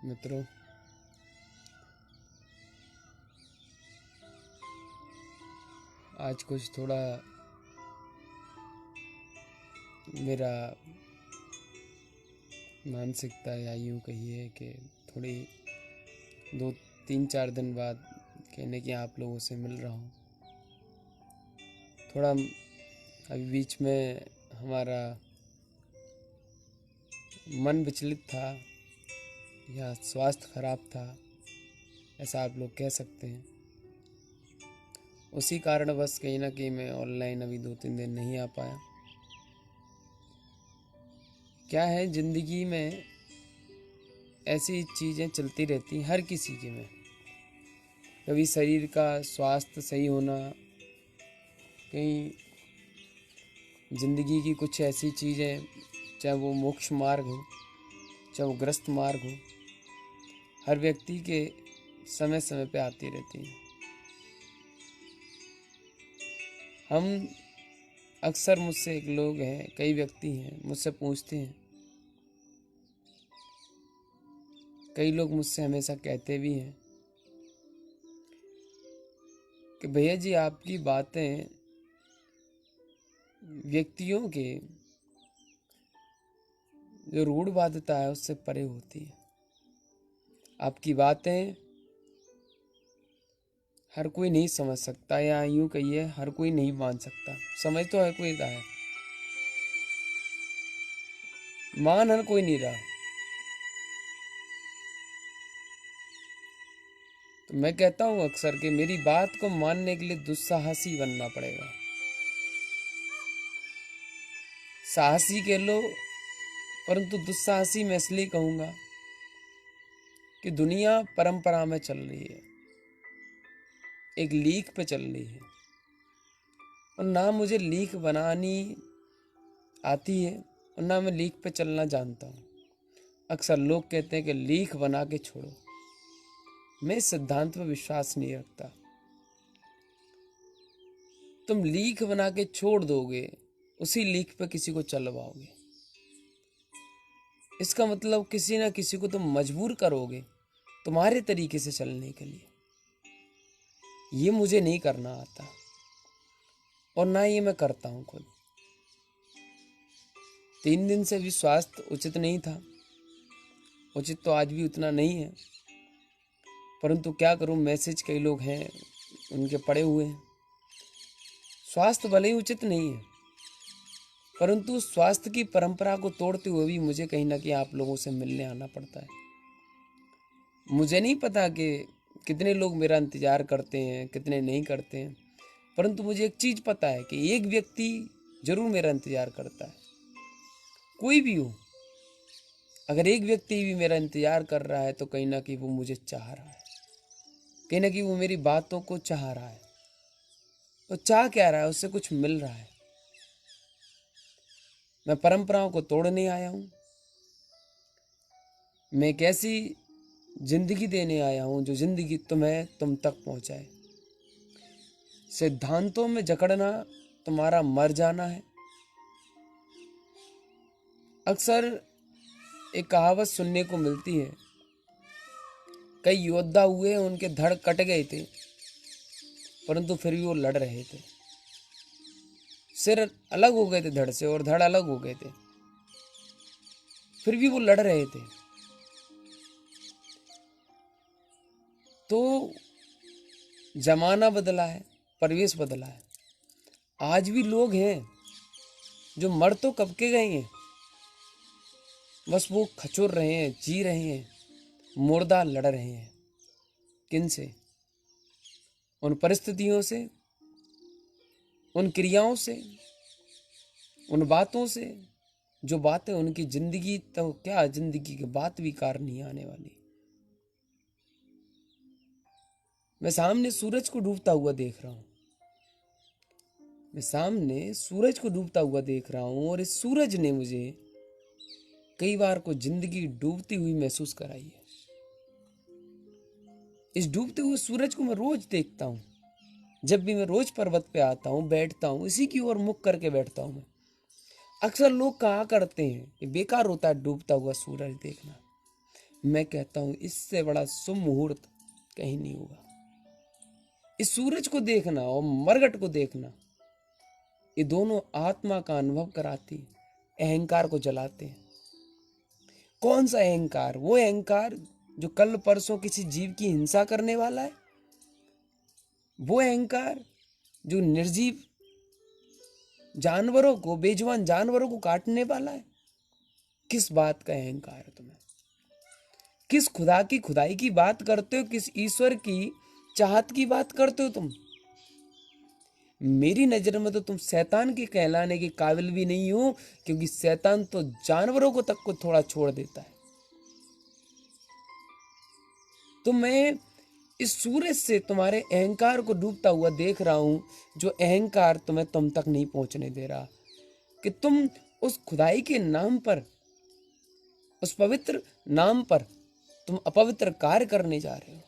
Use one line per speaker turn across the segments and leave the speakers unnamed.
मित्रों, आज कुछ थोड़ा मेरा मानसिकता या यूँ कहिए कि थोड़ी 2-3-4 दिन बाद कहने कि आप लोगों से मिल रहा हूँ। थोड़ा अभी बीच में हमारा मन विचलित था या स्वास्थ्य खराब था, ऐसा आप लोग कह सकते हैं। उसी कारणवश कहीं ना कहीं मैं ऑनलाइन अभी 2-3 दिन नहीं आ पाया। क्या है, ज़िंदगी में ऐसी चीज़ें चलती रहती हर किसी के में। कभी शरीर का स्वास्थ्य सही होना, कहीं ज़िंदगी की कुछ ऐसी चीज़ें, चाहे वो मोक्ष मार्ग हो, चाहे वो ग्रस्त मार्ग हो, हर व्यक्ति के समय समय पे आती रहती हैं। हम अक्सर, मुझसे एक लोग हैं, कई व्यक्ति हैं, मुझसे पूछते हैं, कई लोग मुझसे हमेशा कहते भी हैं कि भैया जी, आपकी बातें व्यक्तियों के जो रूढ़वादिता है उससे परे होती है। आपकी बातें हर कोई नहीं समझ सकता, या यूं कहिए हर कोई नहीं मान सकता। समझ तो हर कोई रहा है, मान हर कोई नहीं रहा। तो मैं कहता हूं अक्सर कि मेरी बात को मानने के लिए दुस्साहसी बनना पड़ेगा। साहसी कह लो, परंतु दुस्साहसी मैं इसलिए कहूंगा कि दुनिया परंपरा में चल रही है, एक लीक पे चल रही है, और ना मुझे लीक बनानी आती है और ना मैं लीक पे चलना जानता हूँ। अक्सर लोग कहते हैं कि लीक बना के छोड़ो। मैं इस सिद्धांत पर विश्वास नहीं रखता। तुम लीक बना के छोड़ दोगे, उसी लीक पे किसी को चलवाओगे। इसका मतलब किसी ना किसी को तुम मजबूर करोगे तुम्हारे तरीके से चलने के लिए। ये मुझे नहीं करना आता, और ना ये मैं करता हूँ खुद। 3 दिन से भी स्वास्थ्य उचित नहीं था। उचित तो आज भी उतना नहीं है, परंतु क्या करूं, मैसेज कई लोग हैं उनके पड़े हुए हैं। स्वास्थ्य भले ही उचित नहीं है, परंतु स्वास्थ्य की परंपरा को तोड़ते हुए भी मुझे कहीं ना कहीं आप लोगों से मिलने आना पड़ता है। मुझे नहीं पता कि कितने लोग मेरा इंतजार करते हैं, कितने नहीं करते हैं, परंतु मुझे एक चीज पता है कि एक व्यक्ति जरूर मेरा इंतजार करता है। कोई भी हो, अगर एक व्यक्ति भी मेरा इंतजार कर रहा है तो कहीं ना कहीं वो मुझे चाह रहा है, कहीं ना कहीं वो मेरी बातों को चाह रहा है। तो चाह क्या रहा है, उससे कुछ मिल रहा है। मैं परंपराओं को तोड़ने आया हूं। मैं एक ऐसी जिंदगी देने आया हूं जो जिंदगी तुम्हें तुम तक पहुंचाए। सिद्धांतों में जकड़ना तुम्हारा मर जाना है। अक्सर एक कहावत सुनने को मिलती है, कई योद्धा हुए, उनके धड़ कट गए थे, परंतु फिर भी वो लड़ रहे थे। सिर अलग हो गए थे धड़ से, और धड़ अलग हो गए थे, फिर भी वो लड़ रहे थे। तो जमाना बदला है, परिवेश बदला है। आज भी लोग हैं जो मर तो कब के गए हैं, बस वो खचोर रहे हैं, जी रहे हैं, मुर्दा लड़ रहे हैं। किन से? उन परिस्थितियों से, उन क्रियाओं से, उन बातों से, जो बातें उनकी जिंदगी तो क्या, जिंदगी की बात भी कार नहीं आने वाली। मैं सामने सूरज को डूबता हुआ देख रहा हूं। मैं सामने सूरज को डूबता हुआ देख रहा हूं, और इस सूरज ने मुझे कई बार को जिंदगी डूबती हुई महसूस कराई है। इस डूबते हुए सूरज को मैं रोज देखता हूँ। जब भी मैं रोज पर्वत पे आता हूँ, बैठता हूँ, इसी की ओर मुख करके बैठता हूँ मैं। अक्सर लोग कहा करते हैं कि बेकार होता है डूबता हुआ सूरज देखना, मैं कहता हूं इससे बड़ा शुभ मुहूर्त कहीं नहीं होगा। इस सूरज को देखना और मरघट को देखना, ये दोनों आत्मा का अनुभव कराती, अहंकार को जलाते हैं। कौन सा अहंकार? वो अहंकार जो कल परसों किसी जीव की हिंसा करने वाला है, वो अहंकार जो निर्जीव जानवरों को, बेजुबान जानवरों को काटने वाला है। किस बात का अहंकार है तुम्हें? किस खुदा की खुदाई की बात करते हो? किस ईश्वर की चाहत की बात करते हो तुम? मेरी नजर में तो तुम शैतान के कहलाने के काबिल भी नहीं हो, क्योंकि शैतान तो जानवरों को तक को थोड़ा छोड़ देता है। तो मैं इस सूरज से तुम्हारे अहंकार को डूबता हुआ देख रहा हूं, जो अहंकार तुम्हें तुम तक नहीं पहुंचने दे रहा, कि तुम उस खुदाई के नाम पर, उस पवित्र नाम पर तुम अपवित्र कार्य करने जा रहे हो।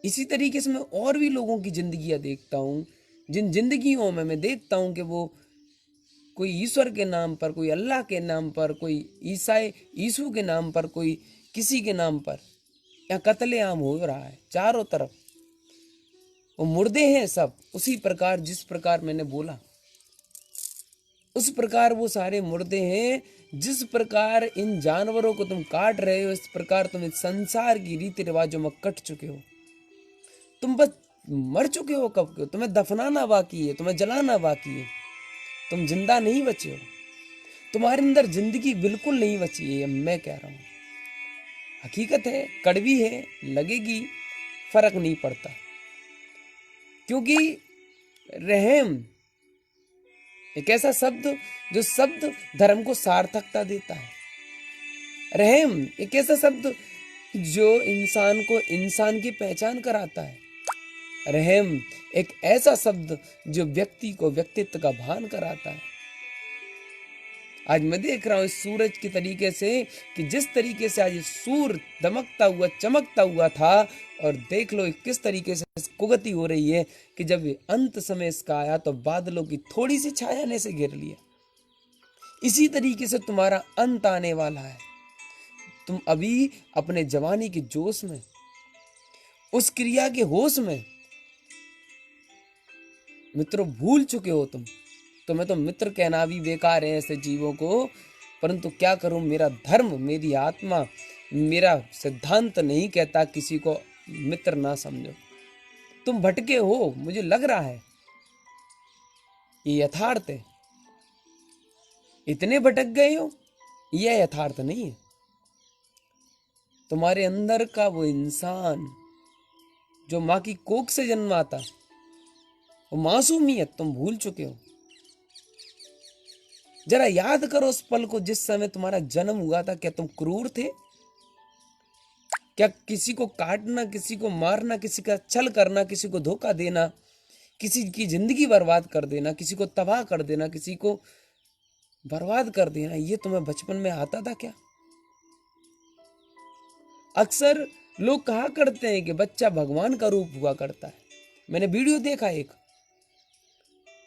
इसी तरीके से मैं और भी लोगों की जिंदगियां देखता हूं, जिन जिंदगियों में मैं देखता हूं कि वो कोई ईश्वर के नाम पर, कोई अल्लाह के नाम पर, कोई ईसाई यीशु के नाम पर, कोई किसी के नाम पर या कत्लेआम हो रहा है चारों तरफ। वो मुर्दे हैं सब, उसी प्रकार जिस प्रकार मैंने बोला, उस प्रकार वो सारे मुर्दे हैं। जिस प्रकार इन जानवरों को तुम काट रहे हो, इस प्रकार तुम इस संसार की रीति रिवाजों में कट चुके हो। तुम बस मर चुके हो कब के। तुम्हें दफनाना बाकी है, तुम्हें जलाना बाकी है। तुम जिंदा नहीं बचे हो, तुम्हारे अंदर जिंदगी बिल्कुल नहीं बची है। मैं कह रहा हूं, हकीकत है, कड़वी है, लगेगी, फर्क नहीं पड़ता, क्योंकि रहम एक ऐसा शब्द जो शब्द धर्म को सार्थकता देता है। रहम एक ऐसा शब्द जो इंसान को इंसान की पहचान कराता है। रहम एक ऐसा शब्द जो व्यक्ति को व्यक्तित्व का भान कराता है। आज मैं देख रहा हूं इस सूरज की तरीके से, कि जिस तरीके से आज सूर्य दमकता हुआ चमकता हुआ था, और देख लो किस तरीके से कुगति हो रही है, कि जब अंत समय इसका आया तो बादलों की थोड़ी सी छाया ने से घेर लिया। इसी तरीके से तुम्हारा अंत आने वाला है। तुम अभी अपने जवानी के जोश में, उस क्रिया के होश में मित्रों भूल चुके हो तुम। तुम्हें तो मित्र कहना भी बेकार है ऐसे जीवों को, परंतु क्या करूं, मेरा धर्म, मेरी आत्मा, मेरा सिद्धांत नहीं कहता किसी को मित्र ना समझो। तुम भटके हो, मुझे लग रहा है, ये यथार्थ है। इतने भटक गए हो, यह यथार्थ नहीं है। तुम्हारे अंदर का वो इंसान जो माँ की कोख से जन्मा था, वो मासूमियत तुम भूल चुके हो। जरा याद करो उस पल को जिस समय तुम्हारा जन्म हुआ था। क्या तुम क्रूर थे? क्या किसी को काटना, किसी को मारना, किसी का छल करना, किसी को धोखा देना, किसी की जिंदगी बर्बाद कर देना, किसी को तबाह कर देना, किसी को बर्बाद कर देना, ये तुम्हें बचपन में आता था क्या? अक्सर लोग कहा करते हैं कि बच्चा भगवान का रूप हुआ करता है। मैंने वीडियो देखा एक,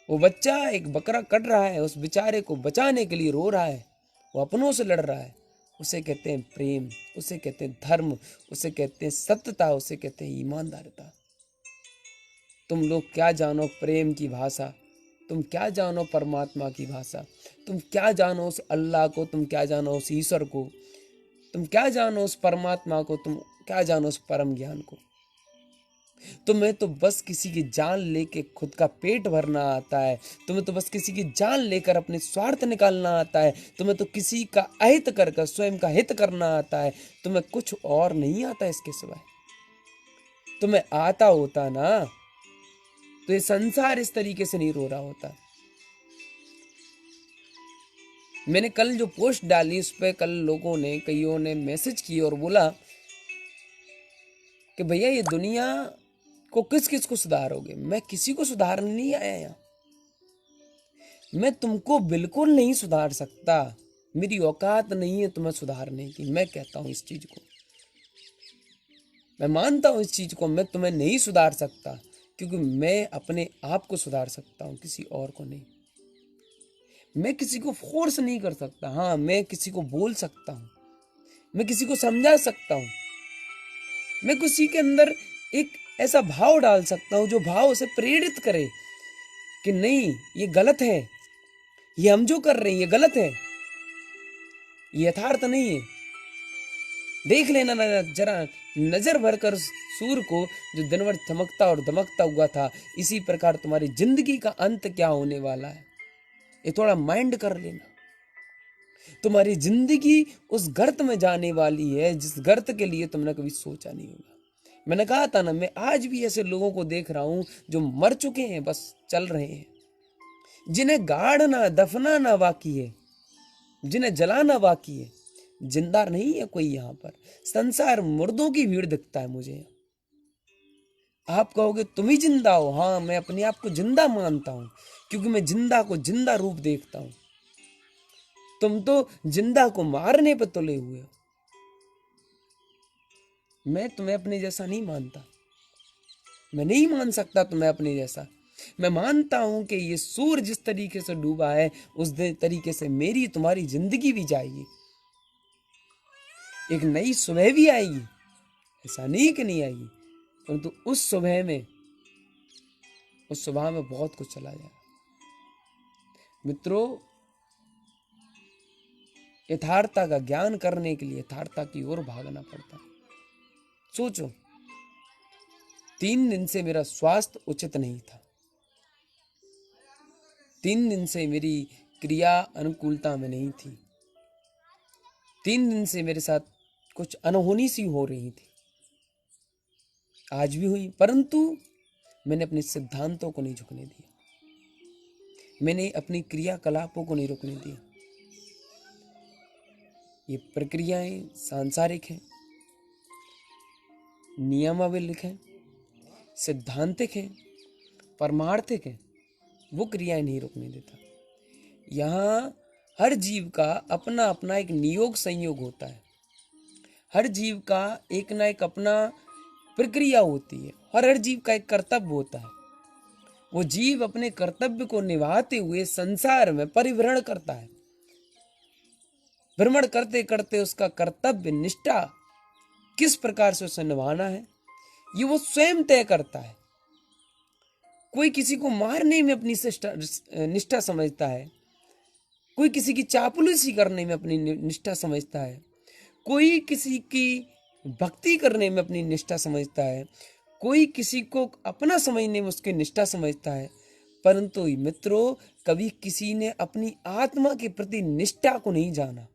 वो बच्चा एक बकरा कट रहा है, उस बेचारे को बचाने के लिए रो रहा है, वो अपनों से लड़ रहा है। उसे कहते हैं प्रेम, उसे कहते हैं धर्म, उसे कहते हैं सत्यता, उसे कहते हैं ईमानदारिता। तुम लोग क्या जानो प्रेम की भाषा, तुम क्या जानो परमात्मा की भाषा, तुम क्या जानो उस अल्लाह को, तुम क्या जानो उस ईश्वर को, तुम क्या जानो उस परमात्मा को, तुम क्या जानो उस परम ज्ञान को। तुम्हें तो बस किसी की जान लेके खुद का पेट भरना आता है। तुम्हें तो बस किसी की जान लेकर अपने स्वार्थ निकालना आता है। तुम्हें तो किसी का अहित कर स्वयं का हित करना आता है। तुम्हें कुछ और नहीं आता इसके सिवाय। तुम्हें आता होता ना तो ये संसार इस तरीके से नहीं रो रहा होता। मैंने कल जो पोस्ट डाली उस पर कल लोगों ने, कईयों ने मैसेज किए और बोला कि भैया ये दुनिया को किस किस को सुधारोगे। मैं किसी को सुधारने नहीं आया यहाँ। मैं तुमको बिल्कुल नहीं सुधार सकता, मेरी औकात नहीं है तुम्हें सुधारने की। मैं कहता हूं इस चीज को, मैं मानता हूं इस चीज को। मैं तुम्हें नहीं सुधार सकता, क्योंकि मैं अपने आप को सुधार सकता हूं, किसी और को नहीं। मैं किसी को फोर्स नहीं कर सकता। हाँ, मैं किसी को बोल सकता हूं, मैं किसी को समझा सकता हूँ, मैं किसी के अंदर एक ऐसा भाव डाल सकता हूँ जो भाव उसे प्रेरित करे कि नहीं ये गलत है, ये हम जो कर रहे हैं ये गलत है, ये यथार्थ नहीं है। देख लेना जरा नजर भरकर सूर्य को जो दिन भर चमकता और दमकता हुआ था, इसी प्रकार तुम्हारी जिंदगी का अंत क्या होने वाला है, ये थोड़ा माइंड कर लेना। तुम्हारी जिंदगी उस गर्त में जाने वाली है जिस गर्त के लिए तुमने कभी सोचा नहीं होगा। मैंने कहा था ना, मैं आज भी ऐसे लोगों को देख रहा हूं जो मर चुके हैं, बस चल रहे हैं, जिन्हें गाड़ना दफनाना बाकी है, जिन्हें जलाना बाकी है। जिंदा नहीं है कोई यहाँ पर, संसार मुर्दों की भीड़ दिखता है मुझे। आप कहोगे तुम ही जिंदा हो, हाँ मैं अपने आप को जिंदा मानता हूं, क्योंकि मैं जिंदा को जिंदा रूप देखता हूं। तुम तो जिंदा को मारने पर तुले हुए हो। मैं तुम्हें अपने जैसा नहीं मानता, मैं नहीं मान सकता तुम्हें अपने जैसा। मैं मानता हूं कि ये सूर्य जिस तरीके से डूबा है उस तरीके से मेरी तुम्हारी जिंदगी भी जाएगी, एक नई सुबह भी आएगी, ऐसा नहीं कि नहीं आएगी, परंतु उस सुबह में बहुत कुछ चला जाएगा। मित्रों, यथार्थता का ज्ञान करने के लिए यथार्थता की ओर भागना पड़ता है। सोचो, 3 दिन से मेरा स्वास्थ्य उचित नहीं था, 3 दिन से मेरी क्रिया अनुकूलता में नहीं थी, 3 दिन से मेरे साथ कुछ अनहोनी सी हो रही थी, आज भी हुई, परंतु मैंने अपने सिद्धांतों को नहीं झुकने दिया, मैंने अपनी क्रियाकलापों को नहीं रुकने दिया। ये प्रक्रियाएं सांसारिक हैं, नियमावलिक हैं, सिद्धांतिक हैं, परमार्थिक हैं, वो क्रियाएं नहीं रुकने देता। यहाँ हर जीव का अपना अपना एक नियोग संयोग होता है, हर जीव का एक ना एक अपना प्रक्रिया होती है, हर जीव का एक कर्तव्य होता है। वो जीव अपने कर्तव्य को निभाते हुए संसार में परिभ्रमण करता है, भ्रमण करते करते उसका कर्तव्य निष्ठा किस प्रकार से उसे निभाना है ये वो स्वयं तय करता है। कोई किसी को मारने में अपनी निष्ठा समझता है, कोई किसी की चापलूसी करने में अपनी निष्ठा समझता है, कोई किसी की भक्ति करने में अपनी निष्ठा समझता है, कोई किसी को अपना समझने में उसकी निष्ठा समझता है, परंतु मित्रों कभी किसी ने अपनी आत्मा के प्रति निष्ठा को नहीं जाना।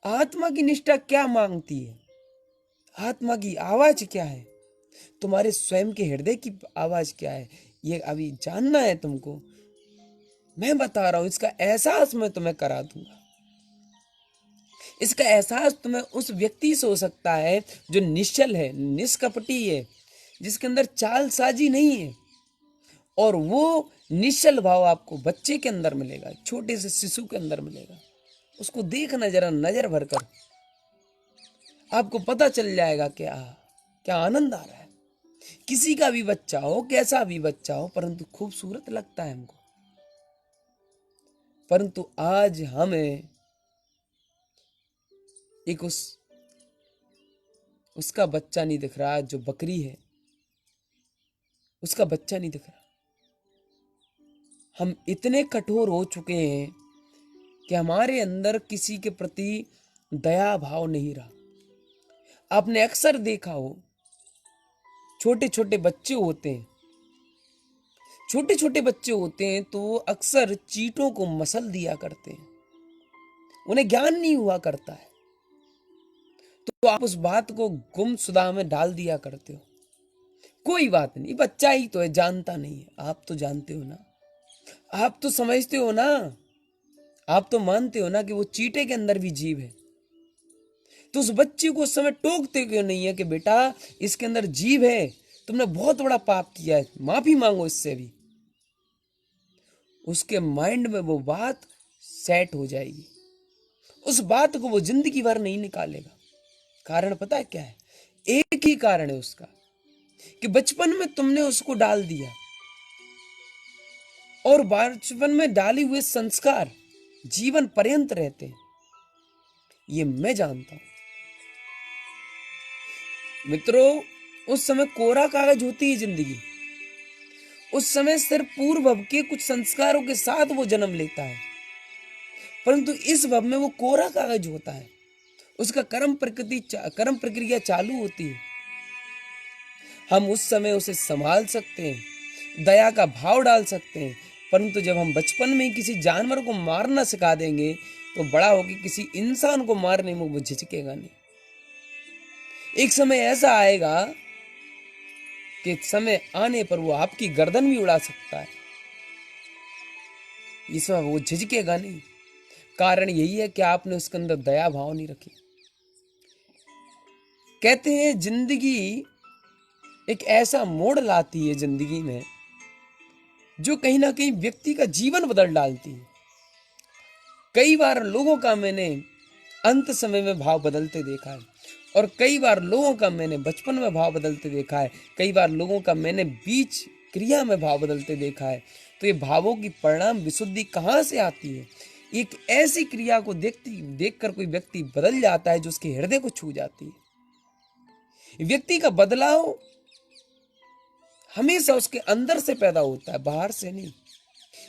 आत्मा की निष्ठा क्या मांगती है, आत्मा की आवाज क्या है, तुम्हारे स्वयं के हृदय की आवाज क्या है, ये अभी जानना है तुमको। मैं बता रहा हूं, इसका एहसास मैं तुम्हें करा दूंगा। इसका एहसास तुम्हें उस व्यक्ति से हो सकता है जो निश्चल है, निष्कपटी है, जिसके अंदर चालसाजी नहीं है, और वो निश्चल भाव आपको बच्चे के अंदर मिलेगा, छोटे से शिशु के अंदर मिलेगा। उसको देखना जरा नजर भरकर, आपको पता चल जाएगा क्या क्या आनंद आ रहा है। किसी का भी बच्चा हो, कैसा भी बच्चा हो, परंतु खूबसूरत लगता है हमको। परंतु आज हमें एक उसका बच्चा नहीं दिख रहा, जो बकरी है उसका बच्चा नहीं दिख रहा। हम इतने कठोर हो चुके हैं कि हमारे अंदर किसी के प्रति दया भाव नहीं रहा। आपने अक्सर देखा हो, छोटे छोटे बच्चे होते हैं, छोटे छोटे बच्चे होते हैं तो अक्सर चींटों को मसल दिया करते हैं, उन्हें ज्ञान नहीं हुआ करता है, तो आप उस बात को गुमसुदा में डाल दिया करते हो। कोई बात नहीं, बच्चा ही तो है, जानता नहीं है। आप तो जानते हो ना, आप तो समझते हो ना, आप तो मानते हो ना कि वो चींटे के अंदर भी जीव है। तो उस बच्चे को उस समय टोकते क्यों नहीं है कि बेटा इसके अंदर जीव है, तुमने बहुत बड़ा पाप किया है, माफी मांगो इससे भी। उसके माइंड में वो बात सेट हो जाएगी, उस बात को वो जिंदगी भर नहीं निकालेगा। कारण पता है क्या है? एक ही कारण है उसका, कि बचपन में तुमने उसको डाल दिया, और बचपन में डाले हुए संस्कार जीवन पर्यंत रहते हैं। ये मैं जानता हूं। मित्रों, उस समय कोरा कागज होती है जिंदगी। उस समय सिर्फ पूर्व भव के कुछ संस्कारों के साथ वो जन्म लेता है, परंतु इस भव में वो कोरा कागज होता है। उसका कर्म प्रक्रिया चालू होती है। हम उस समय उसे संभाल सकते हैं, दया का भाव डाल सकते हैं, परंतु जब हम बचपन में ही किसी जानवर को मारना सिखा देंगे तो बड़ा होकर किसी इंसान को मारने में वो झिझकेगा नहीं। एक समय ऐसा आएगा कि समय आने पर वो आपकी गर्दन भी उड़ा सकता है। इस समय वो झिझकेगा नहीं। कारण यही है कि आपने उसके अंदर दया भाव नहीं रखी। कहते हैं जिंदगी एक ऐसा मोड़ लाती है जिंदगी में जो कहीं ना कहीं व्यक्ति का जीवन बदल डालती है। कई बार लोगों का मैंने अंत समय में भाव बदलते देखा है, और कई बार लोगों का मैंने बचपन में भाव बदलते देखा है। कई बार लोगों का मैंने बीच क्रिया में भाव बदलते देखा है। तो ये भावों की परिणाम विशुद्धि कहाँ से आती है? एक ऐसी क्रिया को देखकर कोई व्यक्ति बदल जाता है जो उसके हृदय को छू जाती है। व्यक्ति का बदलाव हमेशा उसके अंदर से पैदा होता है, बाहर से नहीं।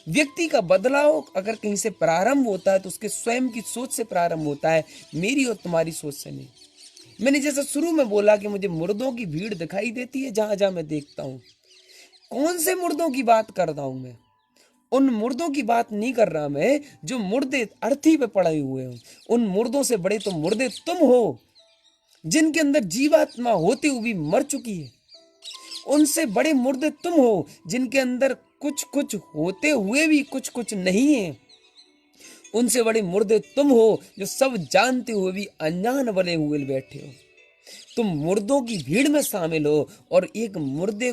व्यक्ति का बदलाव अगर कहीं से प्रारंभ होता है तो उसके स्वयं की सोच से प्रारंभ होता है, मेरी और तुम्हारी सोच से नहीं। मैंने जैसा शुरू में बोला कि मुझे मुर्दों की भीड़ दिखाई देती है जहां जहां मैं देखता हूं। कौन से मुर्दों की बात कर रहा हूं मैं? उन मुर्दों की बात नहीं कर रहा मैं जो मुर्दे अर्थी पे पड़े हुए हो। उन मुर्दों से बड़े तो मुर्दे तुम हो, जिनके अंदर जीवात्मा होते हुए भी मर चुकी है। उनसे बड़े मुर्दे तुम हो जिनके अंदर कुछ कुछ होते हुए भी कुछ कुछ नहीं है। उनसे बड़े मुर्दे तुम हो जो सब जानते हुए भी अनजान बने हुए बैठे हो। तुम मुर्दों की भीड़ में शामिल हो, और एक मुर्दे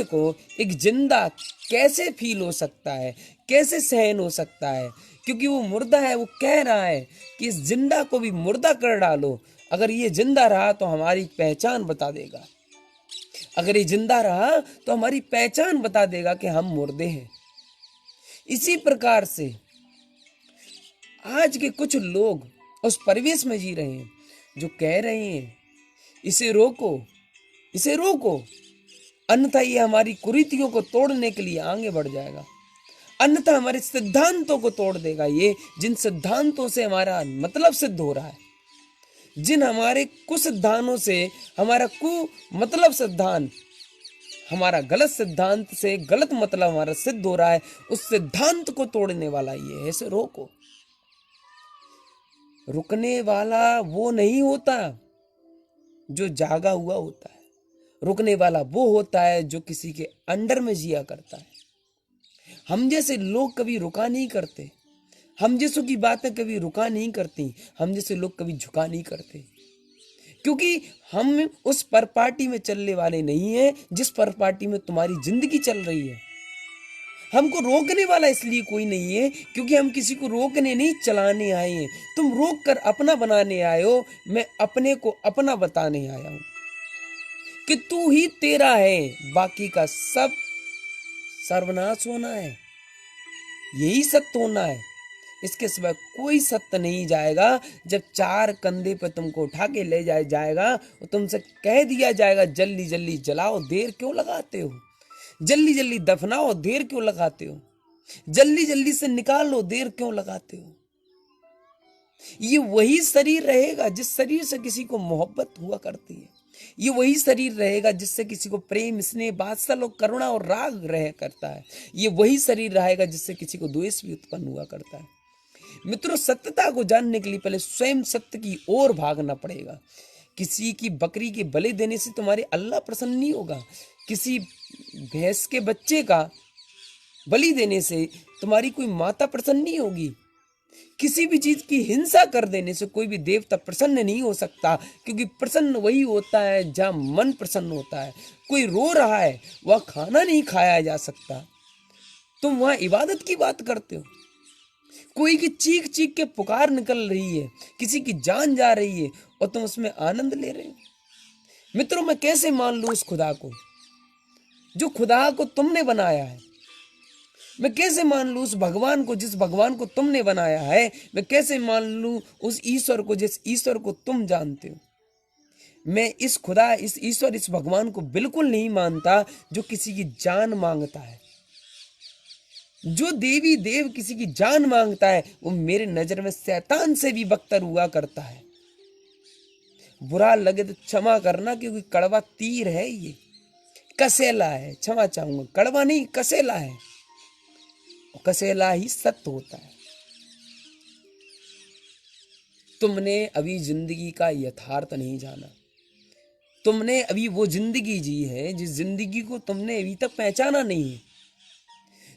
को एक जिंदा कैसे फील हो सकता है, कैसे सहन हो सकता है? क्योंकि वो मुर्दा है। वो कह रहा है कि इस जिंदा को भी मुर्दा कर डालो। अगर ये जिंदा रहा तो हमारी पहचान बता देगा। अगर ये जिंदा रहा तो हमारी पहचान बता देगा कि हम मुर्दे हैं। इसी प्रकार से आज के कुछ लोग उस परिवेश में जी रहे हैं जो कह रहे हैं इसे रोको, इसे रोको, अन्यथा ये हमारी कुरीतियों को तोड़ने के लिए आगे बढ़ जाएगा, अन्यथा हमारे सिद्धांतों को तोड़ देगा। ये जिन सिद्धांतों से हमारा मतलब सिद्ध हो रहा है, जिन हमारे कुसिद्धांतों से हमारा मतलब सिद्धांत, हमारा गलत सिद्धांत से गलत मतलब हमारा सिद्ध हो रहा है, उस सिद्धांत को तोड़ने वाला ये है। इसे रोको। रुकने वाला वो नहीं होता जो जागा हुआ होता है। रुकने वाला वो होता है जो किसी के अंडर में जिया करता है। हम जैसे लोग कभी रुका नहीं करते, हम जैसों की बातें कभी रुका नहीं करती, हम जैसे लोग कभी झुका नहीं करते, क्योंकि हम उस पर पार्टी में चलने वाले नहीं हैं जिस पर पार्टी में तुम्हारी जिंदगी चल रही है। हमको रोकने वाला इसलिए कोई नहीं है क्योंकि हम किसी को रोकने नहीं, चलाने आए हैं। तुम रोक कर अपना बनाने आए हो, मैं अपने को अपना बताने आया हूं कि तू ही तेरा है, बाकी का सब सर्वनाश होना है। यही सत्य होना है। इसके सिवा कोई सत्य नहीं जाएगा। जब चार कंधे पर तुमको उठा के ले जाएगा और तुमसे कह दिया जाएगा जल्दी जल्दी जलाओ, देर क्यों लगाते हो? जल्दी जल्दी दफनाओ, देर क्यों लगाते हो? जल्दी जल्दी से निकालो, देर क्यों लगाते हो? ये वही शरीर रहेगा जिस शरीर से किसी को मोहब्बत हुआ करती है। ये वही शरीर रहेगा जिससे किसी को प्रेम, स्नेह, वात्सल्य, करुणा और राग रह करता है। ये वही शरीर रहेगा जिससे किसी को द्वेष भी उत्पन्न हुआ करता है। मित्रों, सत्यता को जानने के लिए पहले स्वयं सत्य की ओर भागना पड़ेगा। किसी की बकरी के बलि देने से तुम्हारे अल्लाह प्रसन्न नहीं होगा। किसी भैंस के बच्चे का बलि देने से तुम्हारी कोई माता प्रसन्न नहीं होगी। किसी भी चीज की हिंसा कर देने से कोई भी देवता प्रसन्न नहीं हो सकता, क्योंकि प्रसन्न वही होता है जहां मन प्रसन्न होता है। कोई रो रहा है, वह खाना नहीं खाया जा सकता, तुम वहां इबादत की बात करते हो। कोई की चीख चीख के पुकार निकल रही है, किसी की जान जा रही है और तुम उसमें आनंद ले रहे हो। मित्रों, मैं कैसे मान लूं उस खुदा को जो खुदा को तुमने बनाया है? मैं कैसे मान लूं उस भगवान को जिस भगवान को तुमने बनाया है? मैं कैसे मान लूं उस ईश्वर को जिस ईश्वर को तुम जानते हो? मैं इस खुदा, इस ईश्वर, इस भगवान को बिल्कुल नहीं मानता जो किसी की जान मांगता है। जो देवी देव किसी की जान मांगता है वो मेरे नजर में शैतान से भी बदतर हुआ करता है। बुरा लगे तो क्षमा करना, क्योंकि कड़वा तीर है, ये कसेला है। क्षमा चाहूंगा, कड़वा नहीं कसेला है, कसेला ही सत्य होता है। तुमने अभी जिंदगी का यथार्थ नहीं जाना। तुमने अभी वो जिंदगी जी है जिस जिंदगी को तुमने अभी तक पहचाना नहीं है।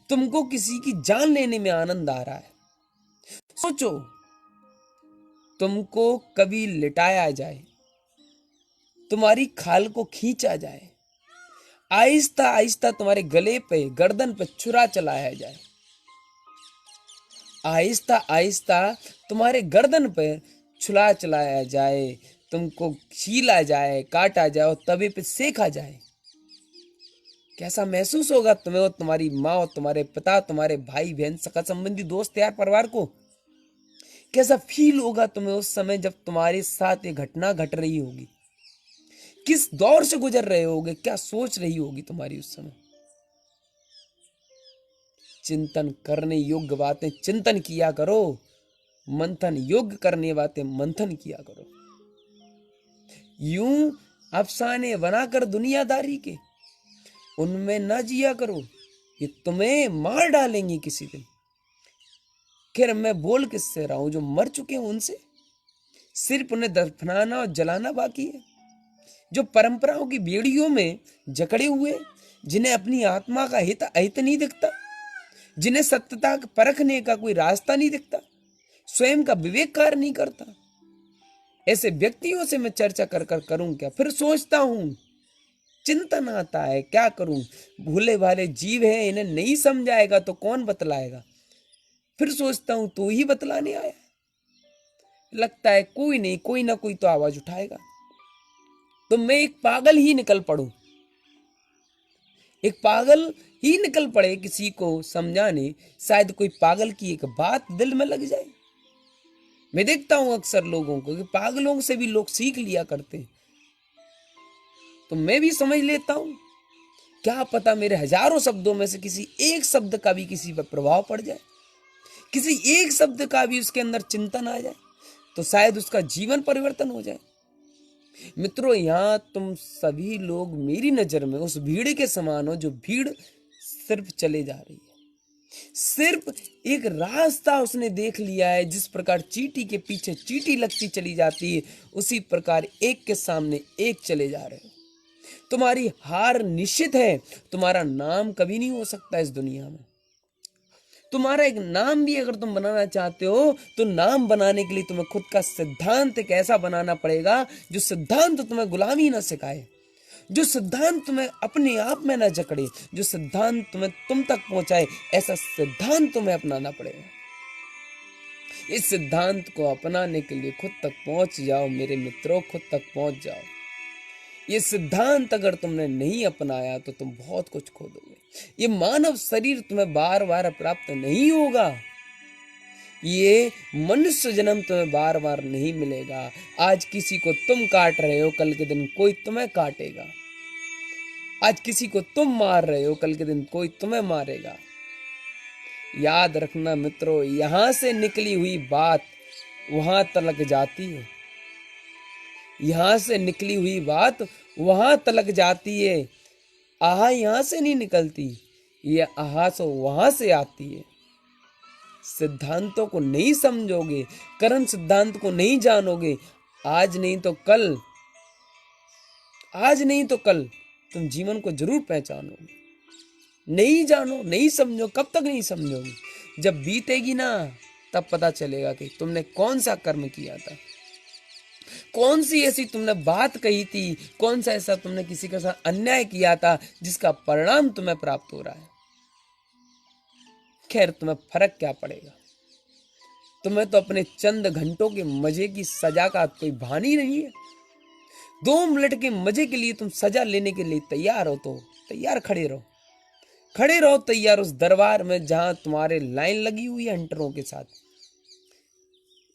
तुमको किसी की जान लेने में आनंद आ रहा है। सोचो, तुमको कभी लिटाया जाए, तुम्हारी खाल को खींचा जाए, आहिस्ता आहिस्ता तुम्हारे गले पे, गर्दन पे छुरा चलाया जाए, आहिस्ता आहिस्ता तुम्हारे गर्दन पे छुरा चलाया जाए, तुमको छीला जाए, काटा जाए और तवे पे सेका जाए, कैसा महसूस होगा तुम्हें और तुम्हारी माँ और तुम्हारे पिता, तुम्हारे भाई बहन, सगा संबंधी, दोस्त यार, परिवार को? कैसा फील होगा तुम्हें उस समय जब तुम्हारे साथ ये घटना घट रही होगी? किस दौर से गुजर रहे होगे? क्या सोच रही होगी तुम्हारी उस समय? चिंतन करने योग्य बातें चिंतन किया करो, मंथन योग्य करने बातें मंथन किया करो। यूं अफसाने बनाकर दुनियादारी के उनमें न जिया करो, ये तुम्हें मार डालेंगे किसी दिन। खैर, मैं बोल किससे रहा हूं? जो मर चुके हैं उनसे। सिर्फ उन्हें दफनाना और जलाना बाकी है। जो परंपराओं की बेड़ियों में जकड़े हुए, जिन्हें अपनी आत्मा का हित अहित नहीं दिखता, जिन्हें सत्यता परखने का कोई रास्ता नहीं दिखता, स्वयं का विवेक कार्य नहीं करता, ऐसे व्यक्तियों से मैं चर्चा कर कर करूं क्या? फिर सोचता हूं, चिंतन आता है, क्या करूं? भूले भाले जीव है, इन्हें नहीं समझाएगा तो कौन बतलाएगा? फिर सोचता हूं तू ही बतलाने आया। लगता है कोई नहीं, कोई ना कोई तो आवाज उठाएगा। तो मैं एक पागल ही निकल पड़ूं, एक पागल ही निकल पड़े किसी को समझाने। शायद कोई पागल की एक बात दिल में लग जाए। मैं देखता हूं अक्सर लोगों को कि पागलों से भी लोग सीख लिया करते हैं, तो मैं भी समझ लेता हूं। क्या पता मेरे हजारों शब्दों में से किसी एक शब्द का भी किसी पर प्रभाव पड़ जाए, किसी एक शब्द का भी उसके अंदर चिंतन आ जाए, तो शायद उसका जीवन परिवर्तन हो जाए। मित्रों, यहां तुम सभी लोग मेरी नजर में उस भीड़ के समान हो जो भीड़ सिर्फ चले जा रही है। सिर्फ एक रास्ता उसने देख लिया है। जिस प्रकार चींटी के पीछे चींटी लगती चली जाती है, उसी प्रकार एक के सामने एक चले जा रहे हो। तुम्हारी हार निश्चित है। तुम्हारा नाम कभी नहीं हो सकता इस दुनिया में। तुम्हारा एक नाम भी अगर तुम बनाना चाहते हो तो नाम बनाने के लिए तुम्हें खुद का सिद्धांत एक ऐसा बनाना पड़ेगा जो सिद्धांत तुम्हें गुलामी ना सिखाए, जो सिद्धांत तुम्हें अपने आप में ना जकड़े, जो सिद्धांत तुम्हें तुम तक पहुंचाए। ऐसा सिद्धांत तुम्हें अपनाना पड़ेगा। इस सिद्धांत को अपनाने के लिए खुद तक पहुंच जाओ मेरे मित्रों, खुद तक पहुंच जाओ। ये सिद्धांत अगर तुमने नहीं अपनाया तो तुम बहुत कुछ खो दोगे। ये मानव शरीर तुम्हें बार बार प्राप्त नहीं होगा। ये मनुष्य जन्म तुम्हें बार बार नहीं मिलेगा। आज किसी को तुम काट रहे हो, कल के दिन कोई तुम्हें काटेगा। आज किसी को तुम मार रहे हो, कल के दिन कोई तुम्हें मारेगा। याद रखना मित्रों, यहां से निकली हुई बात वहां तलक जाती है। यहां से निकली हुई बात वहां तलक जाती है। आहा यहां से नहीं निकलती, ये आहा तो वहां से आती है। सिद्धांतों को नहीं समझोगे, कर्म सिद्धांत को नहीं जानोगे, आज नहीं तो कल, आज नहीं तो कल तुम जीवन को जरूर पहचानोगे। नहीं जानो, नहीं समझो, कब तक नहीं समझोगे? जब बीतेगी ना, तब पता चलेगा कि तुमने कौन सा कर्म किया था, कौन सी ऐसी तुमने बात कही थी, कौन सा ऐसा तुमने किसी के साथ अन्याय किया था जिसका परिणाम तुम्हें प्राप्त हो रहा है। खैर, तुम्हें फर्क क्या पड़ेगा? तुम्हें तो अपने चंद घंटों के मजे की सजा का कोई भान ही नहीं है। 2 मिनट के मजे के लिए तुम सजा लेने के लिए तैयार हो तो तैयार खड़े रहो। खड़े रहो तैयार उस दरबार में जहां तुम्हारे लाइन लगी हुई है हंटरों के साथ।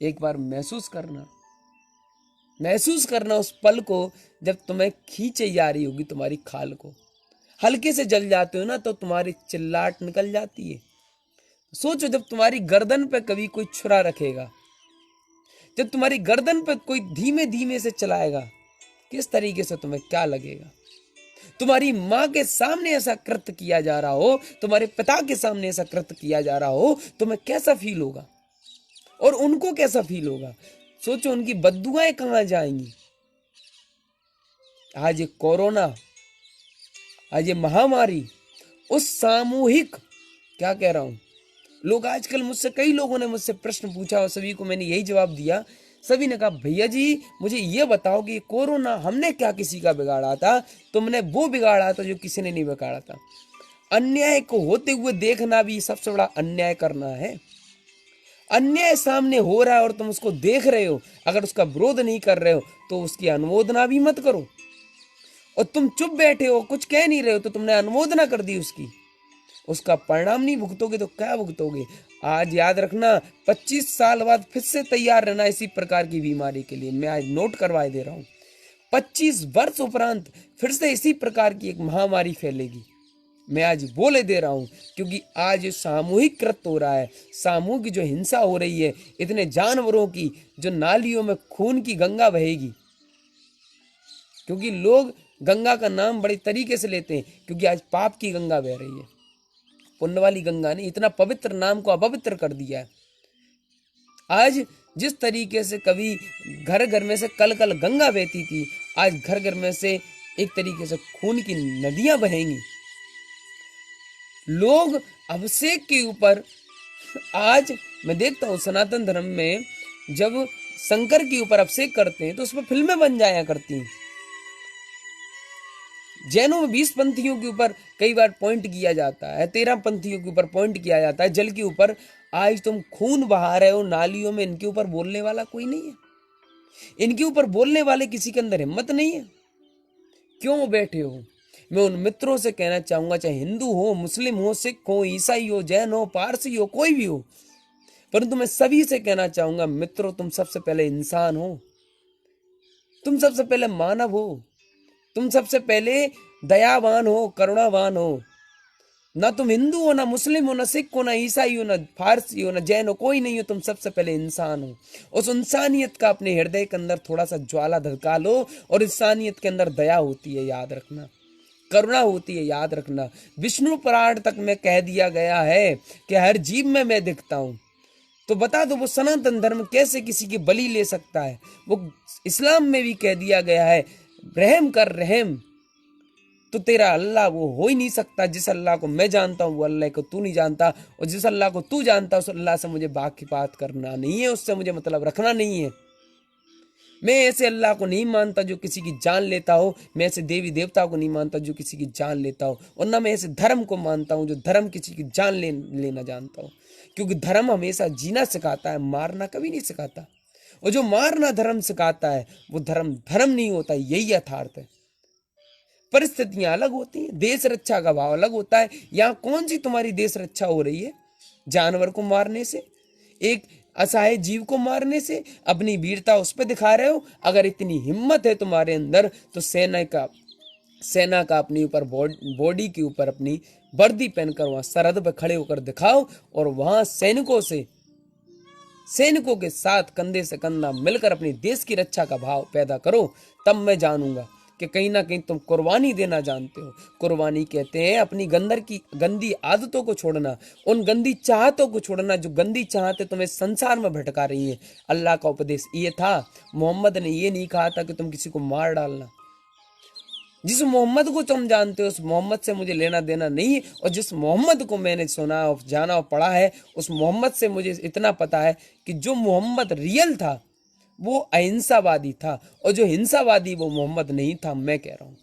एक बार महसूस करना उस पल को जब तुम्हें खींचे जा रही होगी तुम्हारी खाल को। हल्के से जल जाते हो ना तो तुम्हारी चिल्लाहट निकल जाती है। सोचो जब तुम्हारी गर्दन पे कभी कोई छुरा रखेगा, जब तुम्हारी गर्दन पे कोई धीमे धीमे से चलाएगा, किस तरीके से तुम्हें क्या लगेगा। तुम्हारी माँ के सामने ऐसा कृत्य किया जा रहा हो, तुम्हारे पिता के सामने ऐसा कृत्य किया जा रहा हो, तुम्हें कैसा फील होगा और उनको कैसा फील होगा। सोचो उनकी बद्दुआएं कहां जाएंगी। आज ये कोरोना, आज ये महामारी, उस सामूहिक, क्या कह रहा हूं, लोग आजकल मुझसे, कई लोगों ने मुझसे प्रश्न पूछा और सभी को मैंने यही जवाब दिया। सभी ने कहा भैया जी मुझे ये बताओ कि कोरोना हमने क्या किसी का बिगाड़ा था, तुमने वो बिगाड़ा था जो किसी ने नहीं बिगाड़ा था। अन्याय को होते हुए देखना भी सबसे बड़ा अन्याय करना है। अन्याय सामने हो रहा है और तुम उसको देख रहे हो, अगर उसका विरोध नहीं कर रहे हो तो उसकी अनुमोदना भी मत करो। और तुम चुप बैठे हो, कुछ कह नहीं रहे हो, तो तुमने अनुमोदना कर दी उसकी, उसका परिणाम नहीं भुगतोगे तो क्या भुगतोगे। आज याद रखना 25 साल बाद फिर से तैयार रहना इसी प्रकार की बीमारी के लिए। मैं आज नोट करवाए दे रहा हूं, 25 वर्ष उपरांत फिर से इसी प्रकार की एक महामारी फैलेगी। मैं आज बोले दे रहा हूं, क्योंकि आज सामूहिक कृत्य हो रहा है, सामूहिक जो हिंसा हो रही है, इतने जानवरों की, जो नालियों में खून की गंगा बहेगी। क्योंकि लोग गंगा का नाम बड़े तरीके से लेते हैं, क्योंकि आज पाप की गंगा बह रही है, पुण्य वाली गंगा ने इतना पवित्र नाम को अपवित्र कर दिया है। आज जिस तरीके से कभी घर घर में से कल कल गंगा बहती थी, आज घर घर में से एक तरीके से खून की नदियां बहेंगी। लोग अभिषेक के ऊपर, आज मैं देखता हूं सनातन धर्म में जब शंकर के ऊपर अभिषेक करते हैं तो उस पर फिल्में बन जाया करती हैं। जैनों में 20 पंथियों के ऊपर कई बार पॉइंट किया जाता है, 13 पंथियों के ऊपर पॉइंट किया जाता है जल के ऊपर। आज तुम खून बहा रहे हो नालियों में, इनके ऊपर बोलने वाला कोई नहीं है, इनके ऊपर बोलने वाले किसी के अंदर हिम्मत नहीं है। क्यों बैठे हो। मैं उन मित्रों से कहना चाहूंगा, चाहे हिंदू हो, मुस्लिम हो, सिख हो, ईसाई हो, जैन हो, पारसी हो, कोई भी हो, परंतु मैं सभी से कहना चाहूंगा मित्रों, तुम सबसे पहले इंसान हो, तुम सबसे पहले मानव हो, तुम सबसे पहले दयावान हो, करुणावान हो। ना तुम हिंदू हो, ना मुस्लिम हो, ना सिख हो, ना ईसाई हो, ना फारसी हो, ना जैन हो, कोई नहीं हो, तुम सबसे पहले इंसान हो। उस इंसानियत का अपने हृदय के अंदर थोड़ा सा ज्वाला धड़का लो, और इंसानियत के अंदर दया होती है, याद रखना, करुणा होती है, याद रखना। विष्णु पुराण तक में कह दिया गया है कि हर जीव में मैं दिखता हूं। तो बता दो वो सनातन धर्म कैसे किसी की बलि ले सकता है। वो इस्लाम में भी कह दिया गया है, रहम कर रहम, तो तेरा अल्लाह वो हो ही नहीं सकता। जिस अल्लाह को मैं जानता हूँ वो अल्लाह को तू नहीं जानता, और जिस अल्लाह को तू जानता उस अल्लाह से मुझे बाकी बात करना नहीं है, उससे मुझे मतलब रखना नहीं है। मैं ऐसे अल्लाह को नहीं मानता जो किसी की जान लेता हो, मैं ऐसे देवी देवता को नहीं मानता जो किसी की जान लेता हो, और ना मैं ऐसे धर्म को मानता हूँ जो धर्म किसी की जान लेना जानता हूँ। क्योंकि धर्म हमेशा जीना सिखाता है, मारना कभी नहीं सिखाता। और जो मारना धर्म सिखाता है वो धर्म धर्म नहीं होता, यही यथार्थ है। परिस्थितियां अलग होती हैं, देश रक्षा का भाव अलग होता है। यहाँ कौन सी तुम्हारी देश रक्षा हो रही है? जानवर को मारने से, एक असहाय जीव को मारने से अपनी वीरता उस पर दिखा रहे हो। अगर इतनी हिम्मत है तुम्हारे अंदर तो सेना का अपने ऊपर बॉडी के ऊपर अपनी वर्दी पहनकर वहां सरहद पर खड़े होकर दिखाओ, और वहां सैनिकों के साथ कंधे से कंधा मिलकर अपने देश की रक्षा का भाव पैदा करो। तब मैं जानूंगा कि कहीं ना कहीं तुम कुर्बानी देना जानते हो। कुर्बानी कहते हैं अपनी गंदी आदतों को छोड़ना, उन गंदी चाहतों को छोड़ना जो गंदी चाहते तुम्हें संसार में भटका रही हैं। अल्लाह का उपदेश ये था, मोहम्मद ने ये नहीं कहा था कि तुम किसी को मार डालना। जिस मोहम्मद को तुम जानते हो उस मोहम्मद से मुझे लेना देना नहीं है, और जिस मोहम्मद को मैंने सुना और जाना और पढ़ा है उस मोहम्मद से मुझे इतना पता है कि जो मोहम्मद रियल था वो अहिंसावादी था, और जो हिंसावादी वो मोहम्मद नहीं था। मैं कह रहा हूं,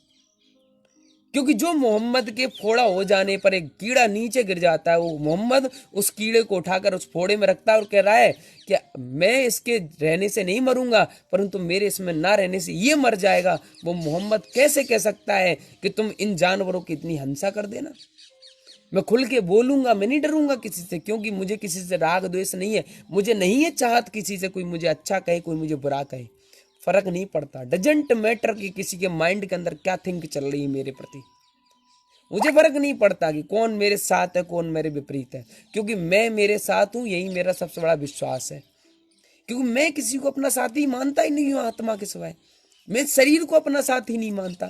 क्योंकि जो मोहम्मद के फोड़ा हो जाने पर एक कीड़ा नीचे गिर जाता है, वो मोहम्मद उस कीड़े को उठाकर उस फोड़े में रखता है और कह रहा है कि मैं इसके रहने से नहीं मरूंगा, परंतु मेरे इसमें ना रहने से ये मर जाएगा। वो मोहम्मद कैसे कह सकता है कि तुम इन जानवरों की इतनी हिंसा कर देना? मैं खुल के बोलूंगा, मैं नहीं डरूंगा किसी से, क्योंकि मुझे किसी से राग द्वेष नहीं है। मुझे नहीं है चाहत किसी से कोई मुझे अच्छा कहे, कोई मुझे बुरा कहे, फर्क नहीं पड़ता। डजेंट मैटर कि किसी के माइंड के अंदर क्या थिंक चल रही है मेरे प्रति। मुझे फर्क नहीं पड़ता कि कौन मेरे साथ है, कौन मेरे विपरीत है, क्योंकि मैं मेरे साथ हूं, यही मेरा सबसे बड़ा विश्वास है। क्योंकि मैं किसी को अपना साथी मानता ही नहीं हूं आत्मा के सिवाय। मैं शरीर को अपना साथी नहीं मानता।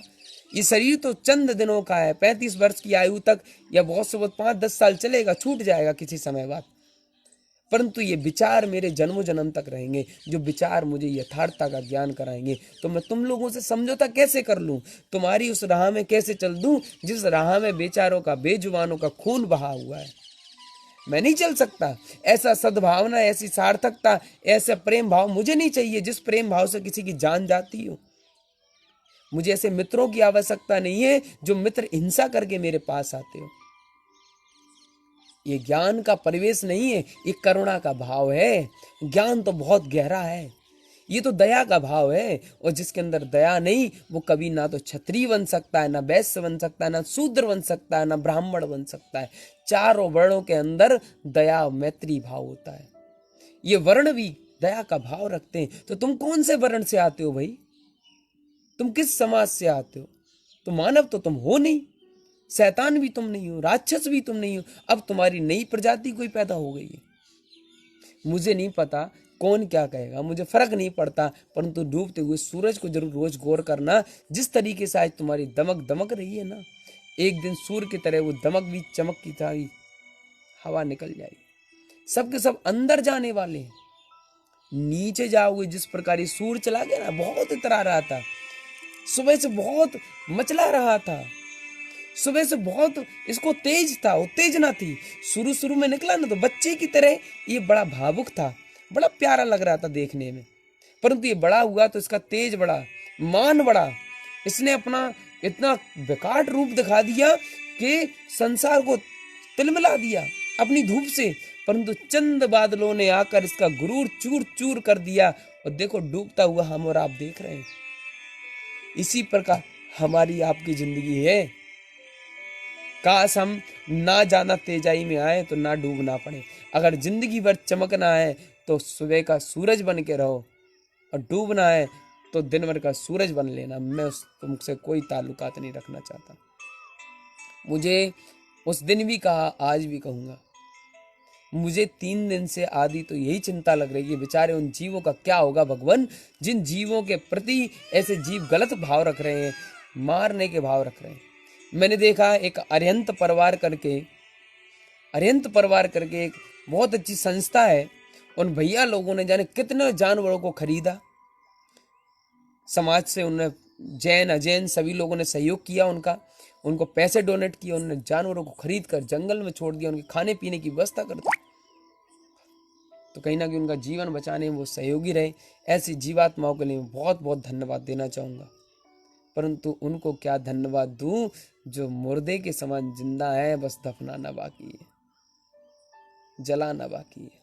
ये शरीर तो चंद दिनों का है, 35 वर्ष की आयु तक या बहुत से बहुत 5-10 साल चलेगा, छूट जाएगा किसी समय बाद। परंतु ये विचार मेरे जन्मों जन्म तक रहेंगे, जो विचार मुझे यथार्थता का ज्ञान कराएंगे। तो मैं तुम लोगों से समझौता कैसे कर लूं, तुम्हारी उस राह में कैसे चल दूं जिस राह में बेचारों का, बेजुबानों का खून बहा हुआ है। मैं नहीं चल सकता। ऐसा सद्भावना, ऐसी सार्थकता, ऐसा प्रेम भाव मुझे नहीं चाहिए जिस प्रेम भाव से किसी की जान जाती हो। मुझे ऐसे मित्रों की आवश्यकता नहीं है जो मित्र हिंसा करके मेरे पास आते हो। ये ज्ञान का परिवेश नहीं है, ये करुणा का भाव है। ज्ञान तो बहुत गहरा है, ये तो दया का भाव है। और जिसके अंदर दया नहीं, वो कभी ना तो क्षत्रिय बन सकता है, ना वैश्य बन सकता है, ना शूद्र बन सकता है, ना ब्राह्मण बन सकता है। चारों वर्णों के अंदर दया मैत्री भाव होता है। ये वर्ण भी दया का भाव रखते हैं। तो तुम कौन से वर्ण से आते हो भाई? तुम किस समाज से आते हो? तो मानव तो तुम हो नहीं, शैतान भी तुम नहीं हो, राक्षस भी तुम नहीं हो। अब तुम्हारी नई प्रजाति कोई पैदा हो गई है। मुझे नहीं पता कौन क्या कहेगा, मुझे फर्क नहीं पड़ता, परंतु डूबते हुए सूरज को जरूर रोज गौर करना। जिस तरीके से आज तुम्हारी दमक दमक रही है ना, एक दिन सूर्य की तरह वो दमक भी चमक की तरह हवा निकल जाएगी। सबके सब अंदर जाने वाले हैं, नीचे जाओगे। जिस प्रकार ये सूर्य चला गया ना, बहुत इतरा रहा था, सुबह से बहुत मचला रहा था, सुबह से बहुत इसको तेज था, उत्तेजना थी। शुरू शुरू में निकला ना तो बच्चे की तरह ये बड़ा भावुक था, बड़ा प्यारा लग रहा था देखने में। परंतु ये बड़ा हुआ तो इसका तेज बढ़ा, मान बढ़ा। इसने अपना इतना विकराल रूप दिखा दिया कि संसार को तिलमिला दिया अपनी धूप से। परंतु चंद बादलों ने आकर इसका गुरूर चूर चूर कर दिया। और देखो डूबता हुआ हम और आप देख रहे हैं। इसी प्रकार हमारी आपकी जिंदगी है। काश हम ना जाना तेजाई में आए तो ना डूबना पड़े। अगर जिंदगी भर चमकना है तो सुबह का सूरज बन के रहो, और डूबना है तो दिन भर का सूरज बन लेना। मैं तुमसे कोई ताल्लुकात नहीं रखना चाहता। मुझे उस दिन भी कहा, आज भी कहूंगा, मुझे 3 दिन से आदि तो यही चिंता लग रही है, बेचारे उन जीवों का क्या होगा भगवान, जिन जीवों के प्रति ऐसे जीव गलत भाव रख रहे हैं, मारने के भाव रख रहे हैं। मैंने देखा एक अरिहंत परिवार करके एक बहुत अच्छी संस्था है। उन भैया लोगों ने जाने कितने जानवरों को खरीदा, समाज से उन्होंने जैन अजैन सभी लोगों ने सहयोग किया, उनको पैसे डोनेट किए। उन्होंने जानवरों को खरीद कर जंगल में छोड़ दिया, उनके खाने पीने की व्यवस्था कर दी। तो कहीं ना कहीं उनका जीवन बचाने में वो सहयोगी रहे। ऐसी जीवात्माओं के लिए बहुत बहुत धन्यवाद देना चाहूँगा। परंतु उनको क्या धन्यवाद दूं जो मुर्दे के समान जिंदा है, बस दफनाना बाकी है, जलाना बाकी है।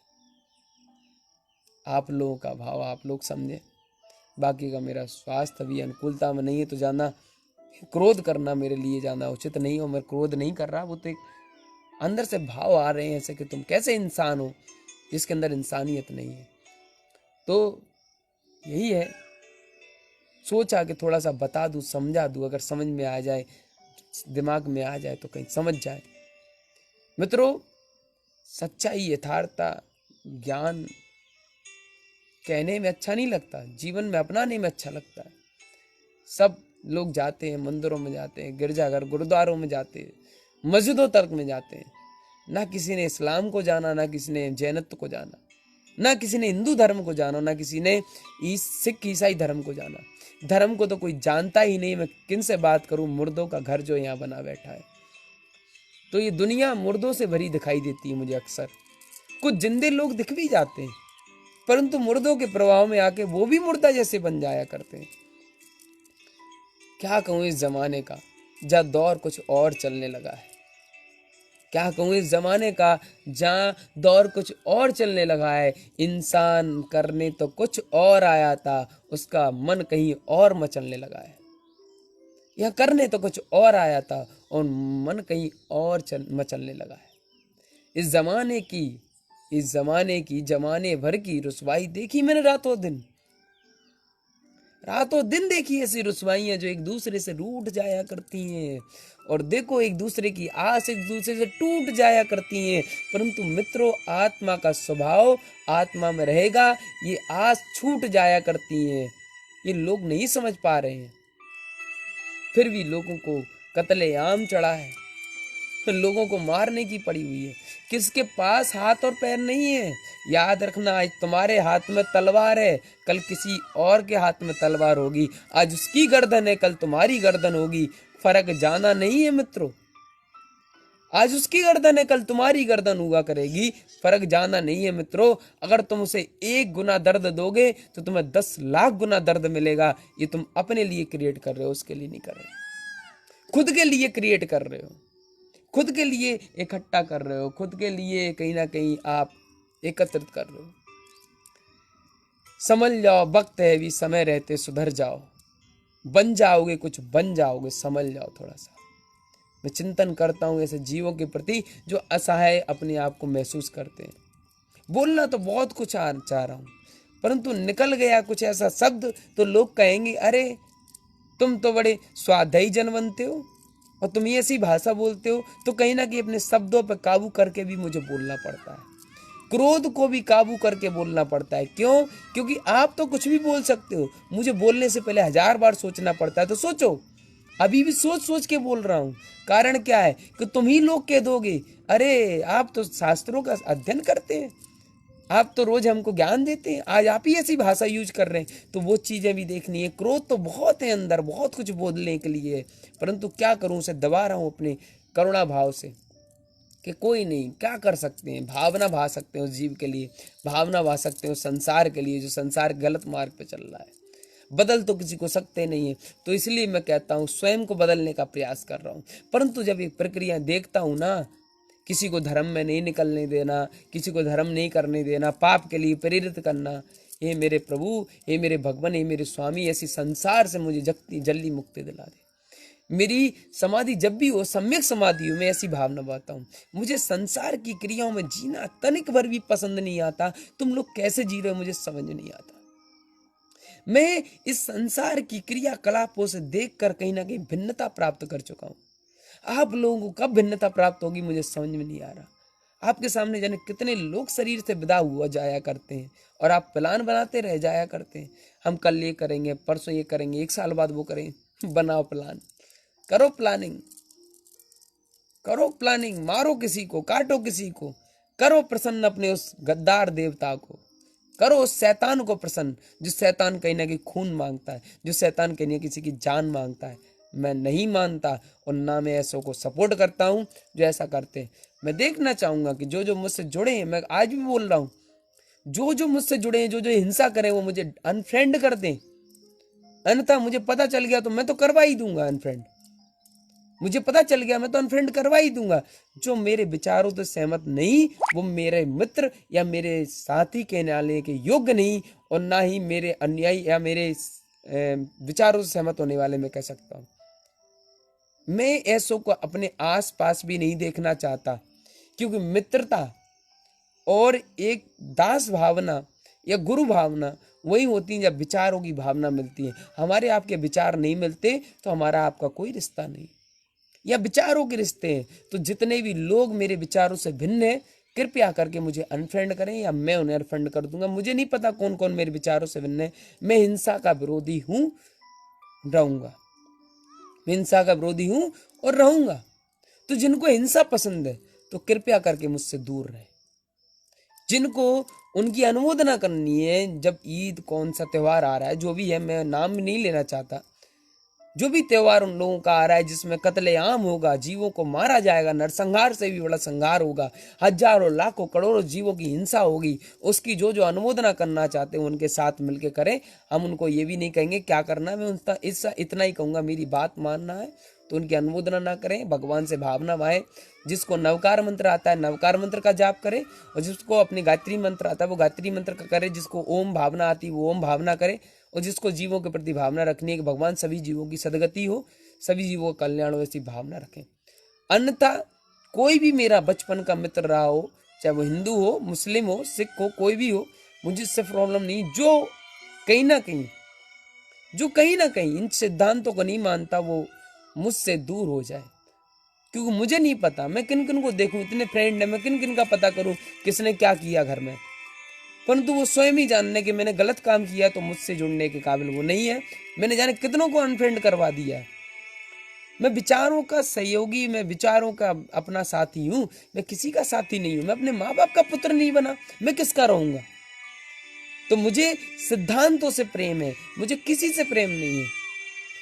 आप लोगों का भाव आप लोग समझे। बाकी का मेरा स्वास्थ्य अभी अनुकूलता में नहीं है, तो जाना क्रोध करना मेरे लिए जाना उचित नहीं हो। मैं क्रोध नहीं कर रहा, वो तो एक अंदर से भाव आ रहे हैं ऐसे कि तुम कैसे इंसान हो जिसके अंदर इंसानियत नहीं है। तो यही है, सोचा कि थोड़ा सा बता दूं, समझा दूं, अगर समझ में आ जाए, दिमाग में आ जाए तो कहीं समझ जाए। मित्रों, सच्चाई, यथार्थता, ज्ञान कहने में अच्छा नहीं लगता, जीवन में अपनाने में अच्छा लगता है। सब लोग जाते हैं, मंदिरों में जाते हैं, गिरजाघर गुरुद्वारों में जाते हैं, मस्जिदों तक में जाते हैं। ना किसी ने इस्लाम को जाना, ना किसी ने जैनत्व को जाना, ना किसी ने हिंदू धर्म को जाना, ना किसी ने सिख ईसाई धर्म को जाना। धर्म को तो कोई जानता ही नहीं। मैं किन से बात करूं, मुर्दों का घर जो यहाँ बना बैठा है। तो ये दुनिया मुर्दों से भरी दिखाई देती है मुझे अक्सर। कुछ जिंदे लोग दिख भी जाते हैं, परंतु मुर्दों के प्रभाव में आके वो भी मुर्दा जैसे बन जाया करते हैं। क्या कहूँ इस जमाने का, जहाँ दौर कुछ और चलने लगा है। क्या कहूँ इस जमाने का, जहाँ दौर कुछ और चलने लगा है। इंसान करने तो कुछ और आया था, उसका मन कहीं और मचलने लगा है। यह करने तो कुछ और आया था और मन कहीं और मचलने लगा है। इस जमाने भर की रुसवाई देखी मैंने रातों दिन देखी ऐसी रुसवाइयां जो एक दूसरे से रूठ जाया करती हैं, और देखो एक दूसरे की आस एक दूसरे से टूट जाया करती हैं। परंतु मित्रों, आत्मा का स्वभाव आत्मा में रहेगा, ये आस छूट जाया करती हैं। ये लोग नहीं समझ पा रहे हैं, फिर भी लोगों को कत्लेआम चढ़ा है, लोगों को मारने की पड़ी हुई है। किसके पास हाथ और पैर नहीं है। याद रखना, आज तुम्हारे हाथ में तलवार है, कल किसी और के हाथ में तलवार होगी। आज उसकी गर्दन है, कल तुम्हारी गर्दन होगी। फर्क जाना नहीं है मित्रों। आज उसकी गर्दन है, कल तुम्हारी गर्दन हुआ करेगी। फर्क जाना नहीं है मित्रों। अगर तुम उसे 1 गुना दर्द दोगे तो तुम्हें 10 लाख गुना दर्द मिलेगा। ये तुम अपने लिए क्रिएट कर रहे हो, उसके लिए नहीं कर रहे। खुद के लिए क्रिएट कर रहे हो, खुद के लिए इकट्ठा कर रहे हो, खुद के लिए कहीं ना कहीं आप एकत्रित कर रहे हो। समझ जाओ, वक्त है भी, समय रहते सुधर जाओ। बन जाओगे, कुछ बन जाओगे, समझ जाओ थोड़ा सा। मैं चिंतन करता हूँ ऐसे जीवों के प्रति जो असहाय अपने आप को महसूस करते हैं। बोलना तो बहुत कुछ चाह रहा हूँ, परंतु निकल गया कुछ ऐसा शब्द तो लोग कहेंगे, अरे तुम तो बड़े स्वाध्यायी जन बनते हो और तुम ऐसी भाषा बोलते हो। तो कहीं ना कहीं अपने शब्दों पर काबू करके भी मुझे बोलना पड़ता है, क्रोध को भी काबू करके बोलना पड़ता है। क्यों? क्योंकि आप तो कुछ भी बोल सकते हो, मुझे बोलने से पहले 1000 बार सोचना पड़ता है। तो सोचो, अभी भी सोच सोच के बोल रहा हूं। कारण क्या है कि तुम ही लोग कह दोगे, अरे आप तो शास्त्रों का अध्ययन करते हैं, आप तो रोज हमको ज्ञान देते हैं, आज आप ही ऐसी भाषा यूज कर रहे हैं। तो वो चीजें भी देखनी है। क्रोध तो बहुत है अंदर, बहुत कुछ बोलने के लिए, परंतु क्या करूं, उसे दबा रहा हूं अपने करुणा भाव से कि कोई नहीं, क्या कर सकते हैं। भावना भा सकते हैं उस जीव के लिए, भावना भा सकते हैं उस संसार के लिए जो संसार गलत मार्ग पे चल रहा है। बदल तो किसी को सकते नहीं है। तो इसलिए मैं कहता हूँ स्वयं को बदलने का प्रयास कर रहा हूँ। परंतु जब ये प्रक्रिया देखता हूँ ना, किसी को धर्म में नहीं निकलने देना, किसी को धर्म नहीं करने देना, पाप के लिए प्रेरित करना, हे मेरे प्रभु, हे मेरे भगवान, हे मेरे स्वामी, ऐसी संसार से मुझे जल्दी मुक्ति दिला दे। मेरी समाधि जब भी हो, सम्यक समाधि हो, मैं ऐसी भावना बाता हूँ। मुझे संसार की क्रियाओं में जीना तनिक भर भी पसंद नहीं आता। तुम लोग कैसे जी रहे हो मुझे समझ नहीं आता। मैं इस संसार की क्रियाकलापों से देखकर कहीं ना कहीं भिन्नता प्राप्त कर चुका हूं। आप लोगों को कब भिन्नता प्राप्त होगी मुझे समझ में नहीं आ रहा। आपके सामने जाने कितने लोग शरीर से विदा हुआ जाया करते हैं और आप प्लान बनाते रह जाया करते हैं। हम कल ये करेंगे, परसों ये करेंगे, 1 साल बाद वो करेंगे। बनाओ प्लान, करो प्लानिंग, करो प्लानिंग, मारो किसी को, काटो किसी को, करो प्रसन्न अपने उस गद्दार देवता को, करो उस शैतान को प्रसन्न, जो शैतान कहीं ना कहीं खून मांगता है, जो शैतान कहीं ना किसी की जान मांगता है। मैं नहीं मानता और ना मैं ऐसों को सपोर्ट करता हूं जो ऐसा करते हैं। मैं देखना चाहूंगा कि जो जो मुझसे जुड़े हैं, मैं आज भी बोल रहा हूं, जो जो मुझसे जुड़े हैं, जो जो हिंसा करें, वो मुझे अनफ्रेंड कर दें। अन्यथा मुझे पता चल गया तो मैं तो करवा ही दूंगा अनफ्रेंड। मुझे पता चल गया मैं तो अनफ्रेंड करवा ही दूंगा। जो मेरे विचारों से सहमत नहीं, वो मेरे मित्र या मेरे साथी कहलाने के योग्य नहीं, और ना ही मेरे अनुयायी या मेरे विचारों से सहमत होने वाले मैं कह सकता हूँ। मैं ऐसों को अपने आस पास भी नहीं देखना चाहता, क्योंकि मित्रता और एक दास भावना या गुरु भावना वही होती है जब विचारों की भावना मिलती है। हमारे आपके विचार नहीं मिलते तो हमारा आपका कोई रिश्ता नहीं, या विचारों के रिश्ते हैं। तो जितने भी लोग मेरे विचारों से भिन्न है, कृपया करके मुझे अनफ्रेंड करें या मैं उन्हें अनफ्रेंड कर दूंगा। मुझे नहीं पता कौन कौन मेरे विचारों से भिन्न है। मैं हिंसा का विरोधी हूं, रहूंगा। मैं हिंसा का विरोधी हूं और रहूंगा। तो जिनको हिंसा पसंद है तो कृपया करके मुझसे दूर रहे। जिनको उनकी अनुमोदना करनी है, जब ईद कौन सा त्यौहार आ रहा है, जो भी है, मैं नाम नहीं लेना चाहता, जो भी त्योहार उन लोगों का आ रहा है जिसमें कत्लेआम होगा, जीवों को मारा जाएगा, नरसंहार से भी बड़ा संहार होगा, हजारों लाखों करोड़ों जीवों की हिंसा होगी, उसकी जो जो अनुमोदना करना चाहते हैं उनके साथ मिलकर करें। हम उनको ये भी नहीं कहेंगे क्या करना है, मैं उनका इतना ही कहूंगा, मेरी बात मानना है तो उनकी अनुमोदना ना करें, भगवान से भावना भाए। जिसको नवकार मंत्र आता है नवकार मंत्र का जाप करे, और जिसको अपने गायत्री मंत्र आता है वो गायत्री मंत्र का करे, जिसको ओम भावना आती है वो ओम भावना करे, और जिसको जीवों के प्रति भावना रखनी है कि भगवान सभी जीवों की सदगति हो, सभी जीवों का कल्याण हो, ऐसी भावना रखें। अन्यथा कोई भी मेरा बचपन का मित्र रहा हो, चाहे वो हिंदू हो, मुस्लिम हो, सिख हो, कोई भी हो, मुझे इससे प्रॉब्लम नहीं। जो कहीं ना कहीं इन सिद्धांतों को नहीं मानता, वो मुझसे दूर हो जाए। क्योंकि मुझे नहीं पता मैं किन किन को देखूं, इतने फ्रेंड है, मैं किन किन का पता करूं किसने क्या किया घर में। परंतु वो स्वयं ही जानने कि मैंने गलत काम किया तो मुझसे जुड़ने के काबिल वो नहीं है। मैंने जाने कितनों को अनफ्रेंड करवा दिया है। मैं विचारों का सहयोगी, मैं विचारों का अपना साथी हूँ, मैं किसी का साथी नहीं हूँ। मैं अपने माँ बाप का पुत्र नहीं बना, मैं किसका रहूंगा। तो मुझे सिद्धांतों से प्रेम है, मुझे किसी से प्रेम नहीं है।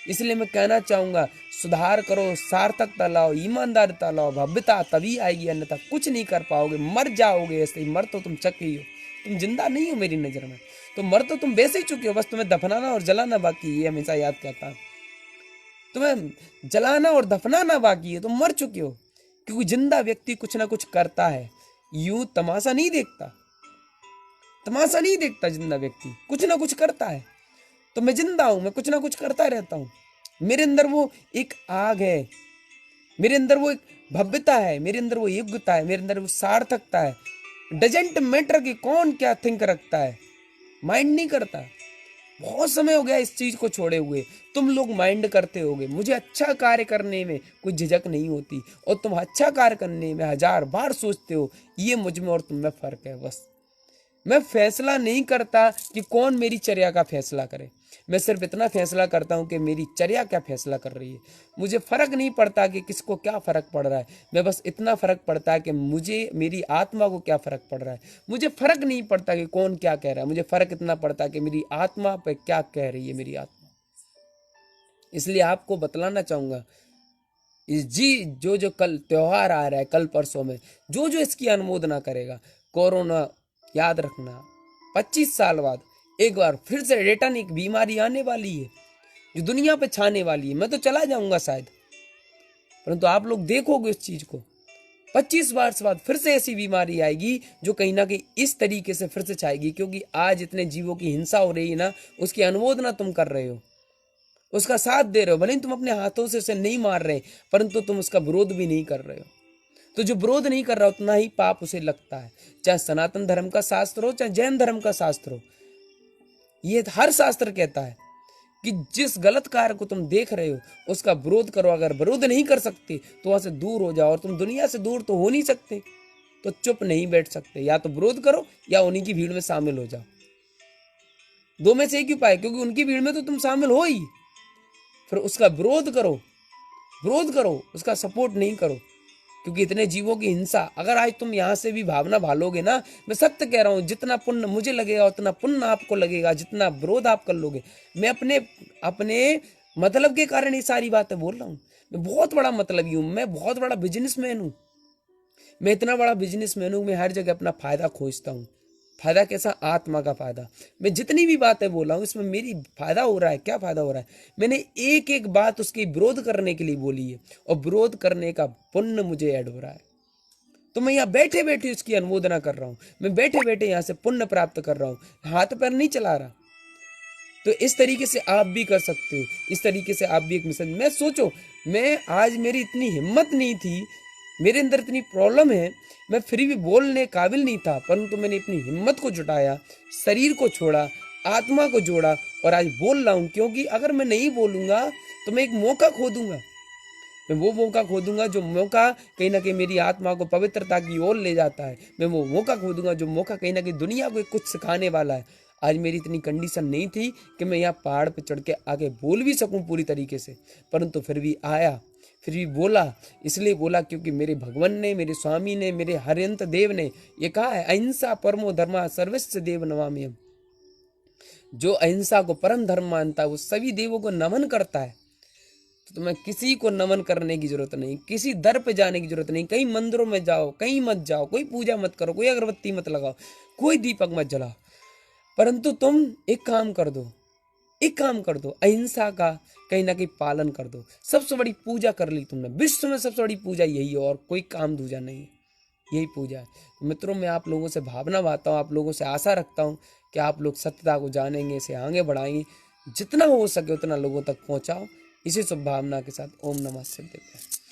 इसलिए मैं कहना चाहूंगा, सुधार करो, सार्थकता लाओ, ईमानदारिता लाओ, भव्यता तभी आएगी, अन्यथा कुछ नहीं कर पाओगे, मर जाओगे। ऐसे ही मर तो तुम चुके ही हो, तुम जिंदा नहीं हो मेरी नजर में। तो मर तो तुम वैसे ही चुके हो, बस तुम्हें दफनाना और जलाना बाकी है। हमेशा याद कहता हूं, तुम्हें जलाना और दफनाना बाकी है, तुम मर चुके हो। क्योंकि जिंदा व्यक्ति कुछ ना कुछ करता है, यूं तमाशा नहीं देखता, तमाशा नहीं देखता। जिंदा व्यक्ति कुछ ना कुछ करता है। तो मैं जिंदा हूं, मैं कुछ ना कुछ करता रहता हूं। मेरे अंदर वो एक आग है, मेरे अंदर वो एक भव्यता है, मेरे अंदर वो योग्यता है, मेरे अंदर वो सार्थकता है। डजेंट मैटर कि कौन क्या थिंक रखता है, माइंड नहीं करता। बहुत समय हो गया इस चीज को छोड़े हुए। तुम लोग माइंड करते होगे, मुझे अच्छा कार्य करने में कोई झिझक नहीं होती, और तुम अच्छा कार्य करने में 1000 बार सोचते हो। ये मुझ में और तुम में फर्क है। बस मैं फैसला नहीं करता कि कौन मेरी चर्या का फैसला करे, मैं सिर्फ इतना फैसला करता हूं कि मेरी चर्या क्या फैसला कर रही है। मुझे फर्क नहीं पड़ता कि किसको क्या फर्क पड़ रहा है, मैं बस इतना फर्क पड़ता है कि मुझे मेरी आत्मा को क्या फर्क पड़ रहा है। मुझे फर्क नहीं पड़ता कि कौन क्या कह रहा है, मुझे फर्क इतना पड़ता है कि मेरी आत्मा पे क्या कह रही है मेरी आत्मा। इसलिए आपको बतलाना चाहूंगा, जी जो जो कल त्योहार आ रहा है, कल परसों में जो जो इसकी अनुमोदना करेगा, कोरोना याद रखना 25 साल बाद एक बार फिर से रिटर्न एक बीमारी आने वाली है जो दुनिया पे छाने वाली है। मैं तो चला जाऊंगा शायद, परंतु आप लोग देखोगे इस चीज को। 25 वर्ष बाद फिर से ऐसी बीमारी आएगी जो कहीं ना कहीं इस तरीके से फिर से छाएगी। क्योंकि आज इतने जीवों की हिंसा हो रही है ना, उसकी अनुमोदना तुम कर रहे हो, उसका साथ दे रहे हो। भले ही तुम अपने हाथों से उसे नहीं मार रहे, परंतु तुम उसका विरोध भी नहीं कर रहे हो। तो जो विरोध नहीं कर रहा उतना ही पाप उसे लगता है, चाहे सनातन धर्म का शास्त्र हो, चाहे जैन धर्म का शास्त्र हो। ये हर शास्त्र कहता है कि जिस गलत कार्य को तुम देख रहे हो उसका विरोध करो। अगर विरोध नहीं कर सकते तो वहां से दूर हो जाओ, और तुम दुनिया से दूर तो हो नहीं सकते, तो चुप नहीं बैठ सकते। या तो विरोध करो या उन्हीं की भीड़ में शामिल हो जाओ। दो में से एक ही उपाय, क्योंकि उनकी भीड़ में तो तुम शामिल हो ही। फिर उसका विरोध करो, उसका सपोर्ट नहीं करो। क्योंकि इतने जीवों की हिंसा, अगर आज तुम यहाँ से भी भावना भालोगे ना, मैं सत्य कह रहा हूँ, जितना पुण्य मुझे लगेगा उतना पुण्य आपको लगेगा, जितना विरोध आप कर लोगे। मैं अपने अपने मतलब के कारण ये सारी बातें बोल रहा हूँ। मैं बहुत बड़ा मतलबी हूँ, मैं बहुत बड़ा बिजनेसमैन हूँ। मैं इतना बड़ा बिजनेसमैन हूँ, मैं हर जगह अपना फायदा खोजता हूँ। फायदा कैसा? आत्मा का फायदा। मैं जितनी भी बातें बोल रहा हूँ इसमें मेरी फायदा हो रहा है। क्या फायदा हो रहा है? मैंने एक एक बात उसकी विरोध करने के लिए बोली है, और विरोध करने का पुण्य मुझे ऐड हो रहा है। तो मैं यहाँ बैठे बैठे उसकी अनुमोदना कर रहा हूँ, मैं बैठे बैठे यहाँ से पुण्य प्राप्त कर रहा हूँ, हाथ पैर नहीं चला रहा। तो इस तरीके से आप भी कर सकते हो, इस तरीके से आप भी एक मिशन। मैं सोचो, मैं आज मेरी इतनी हिम्मत नहीं थी, मेरे अंदर इतनी प्रॉब्लम है, मैं फिर भी बोलने काबिल नहीं था, परंतु मैंने अपनी हिम्मत को जुटाया, शरीर को छोड़ा, आत्मा को जोड़ा, और आज बोल रहा हूँ। क्योंकि अगर मैं नहीं बोलूंगा तो मैं एक मौका खो दूंगा। मैं वो मौका खो दूंगा जो मौका कहीं ना कहीं मेरी आत्मा को पवित्रता की ओर ले जाता है। मैं वो मौका खो दूंगा जो मौका कहीं ना कहीं दुनिया को कुछ सिखाने वाला है। आज मेरी इतनी कंडीशन नहीं थी कि मैं यहाँ पहाड़ पे चढ़ के आगे बोल भी सकूं पूरी तरीके से, परंतु फिर भी आया, फिर भी बोला। इसलिए बोला क्योंकि मेरे भगवान ने, मेरे स्वामी ने, मेरे हरियंत देव ने ये कहा है, अहिंसा परमो धर्मा सर्वस्व देव नमाम्यहम्। जो अहिंसा को परम धर्म मानता है वो सभी देवों को नमन करता है। तो तुम्हें किसी को नमन करने की जरूरत नहीं, किसी दर पे जाने की जरूरत नहीं। कहीं मंदिरों में जाओ, कहीं मत जाओ, कोई पूजा मत करो, कोई अगरबत्ती मत लगाओ, कोई दीपक मत जलाओ, परंतु तुम एक काम कर दो, एक काम कर दो, अहिंसा का कहीं ना कहीं पालन कर दो। सबसे बड़ी पूजा कर ली तुमने, विश्व में सबसे बड़ी पूजा यही है, और कोई काम दूजा नहीं है, यही पूजा है। मित्रों, मैं आप लोगों से भावना बांटता हूँ, आप लोगों से आशा रखता हूँ कि आप लोग सत्यता को जानेंगे, इसे आगे बढ़ाएंगे। जितना हो सके उतना लोगों तक पहुँचाओ। इसी शुभ भावना के साथ ओम नमः शिवाय देते हैं।